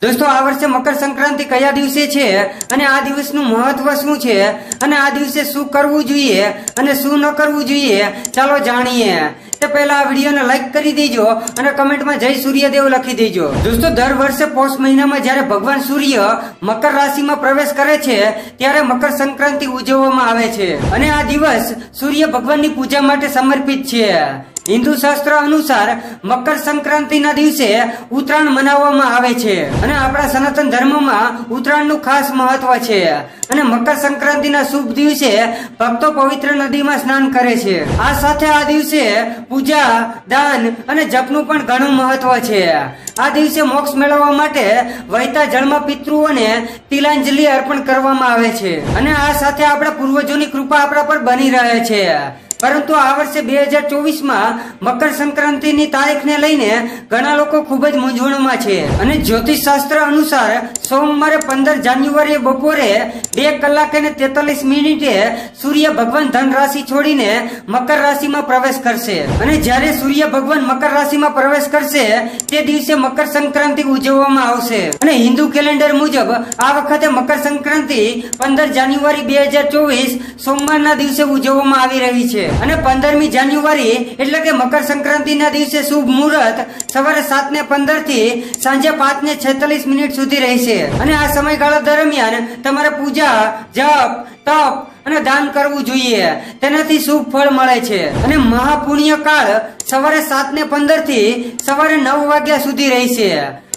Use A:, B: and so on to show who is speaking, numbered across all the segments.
A: દોસ્તો આ વર્ષે મકર સંક્રાંતિ કયા દિવસે છે અને આ દિવસનું મહત્વ શું છે અને આ દિવસે શું કરવું જોઈએ અને શું ન કરવું જોઈએ ચાલો જાણીએ। તે પહેલા આ વિડીયોને લાઈક કરી દેજો અને કમેન્ટમાં જય સૂર્યદેવ લખી દેજો। દોસ્તો દર વર્ષે પોષ મહિનામાં જ્યારે ભગવાન સૂર્ય મકર રાશિમાં પ્રવેશ કરે છે ત્યારે મકર સંક્રાંતિ ઉજવવામાં આવે છે અને આ દિવસ સૂર્ય ભગવાનની પૂજા માટે સમર્પિત છે। હિન્દુ શાસ્ત્ર અનુસાર મકર સંક્રાંતિના દિવસે ઉત્તરાયણ મનાવવામાં આવે છે અને આપણા સનાતન ધર્મમાં ઉત્તરાયણનું ખાસ મહત્વ છે અને મકર સંક્રાંતિના શુભ દિવસે ભક્તો પવિત્ર નદીમાં સ્નાન કરે છે। આ સાથે આ દિવસે પૂજા, દાન અને જપનું પણ ઘણું મહત્વ છે। આ દિવસે મોક્ષ મેળવવા માટે વહેતા જળમાં પિતૃઓને તિલાંજલિ અર્પણ કરવામાં આવે છે અને આ સાથે આપણા પૂર્વજોની કૃપા આપણા પર બની રહે છે। પરંતુ આ વર્ષે 2024માં મકર સંક્રાંતિની તારીખને લઈને ઘણા લોકો ખૂબ જ મૂંઝવણમાં છે અને જ્યોતિષ શાસ્ત્ર અનુસાર સોમવારે 15 જાન્યુઆરીએ બપોરે 2:43 સૂર્ય ભગવાન ધન રાશિ છોડીને મકર રાશિમાં પ્રવેશ કરશે અને જ્યારે સૂર્ય ભગવાન મકર રાશિમાં પ્રવેશ કરશે તે દિવસે મકર સંક્રાંતિ ઉજવવામાં આવશે અને હિન્દુ કેલેન્ડર મુજબ આ વખતે મકર સંક્રાંતિ 15 જાન્યુઆરી 2024 સોમવારના દિવસે ઉજવવામાં આવી રહી છે અને 15મી જાન્યુઆરી એટલે કે મકર સંક્રાંતિના દિવસે શુભ મુહૂર્ત સવારે 7:15 થી સાંજે 5:46 સુધી રહેશે અને આ સમયગાળા દરમિયાન તમારે પૂજા, જપ, તપ અને દાન કરવું જોઈએ, તેનાથી શુભ ફળ મળે છે અને મહાપુણ્ય કાળ સવારે 7:15 થી સવારે 9 વાગ્યા સુધી રહેશે।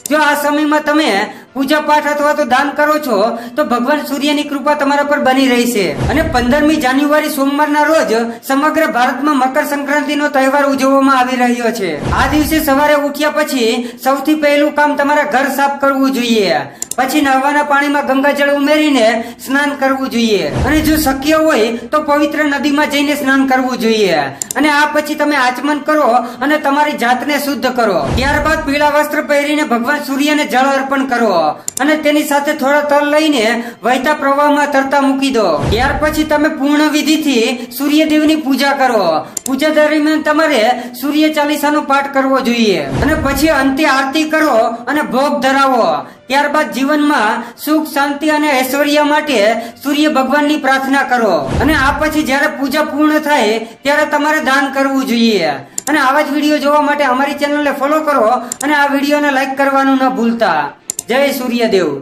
A: જો આ સમયમાં તમે પૂજા પાઠ અથવા તો દાન કરો છો તો ભગવાન સૂર્યની કૃપા તમારા પર બની રહેશે અને 15મી જાન્યુઆરી સોમવારના રોજ સમગ્ર ભારતમાં મકર સંક્રાંતિનો તહેવાર ઉજવવામાં આવી રહ્યો છે। આ દિવસે સવારે ઉઠ્યા પછી સૌથી પહેલું કામ તમારા ઘર સાફ કરવું જોઈએ, પછી નહાવાના પાણીમાં ગંગાજળ ઉમેરીને સ્નાન કરવું જોઈએ અને જો શક્ય હોય તો પવિત્ર નદીમાં જઈને સ્નાન કરવું જોઈએ અને આ પછી તમે આચમન કરો અને તમારી જાતને શુદ્ધ કરો। ત્યારબાદ પીળા વસ્ત્ર પહેરીને ભગવાન સૂર્યને જળ અર્પણ કરો અને તેની સાથે થોડા તલ લઈને વહેતા પ્રવાહમાં તરતા મૂકી દો। ત્યાર પછી તમે પૂર્ણ વિધિથી સૂર્યદેવની પૂજા કરો। પૂજા દરમિયાન તમારે સૂર્ય ચાલીસાનો પાઠ કરવો જોઈએ અને પછી અંતે આરતી કરો અને ભોગ ધરાવો। ત્યારબાદ જીવનમાં સુખ, શાંતિ અને ઐશ્વર્ય માટે સૂર્ય ભગવાનની પ્રાર્થના કરો અને આ પછી જ્યારે પૂજા પૂર્ણ થાય ત્યારે તમારે દાન કરવું જોઈએ અને આવા જ વિડીયો જોવા માટે અમારી ચેનલને ફોલો કરો અને આ વિડીયોને લાઈક કરવાનું ન ભૂલતા। જય સૂર્યદેવ।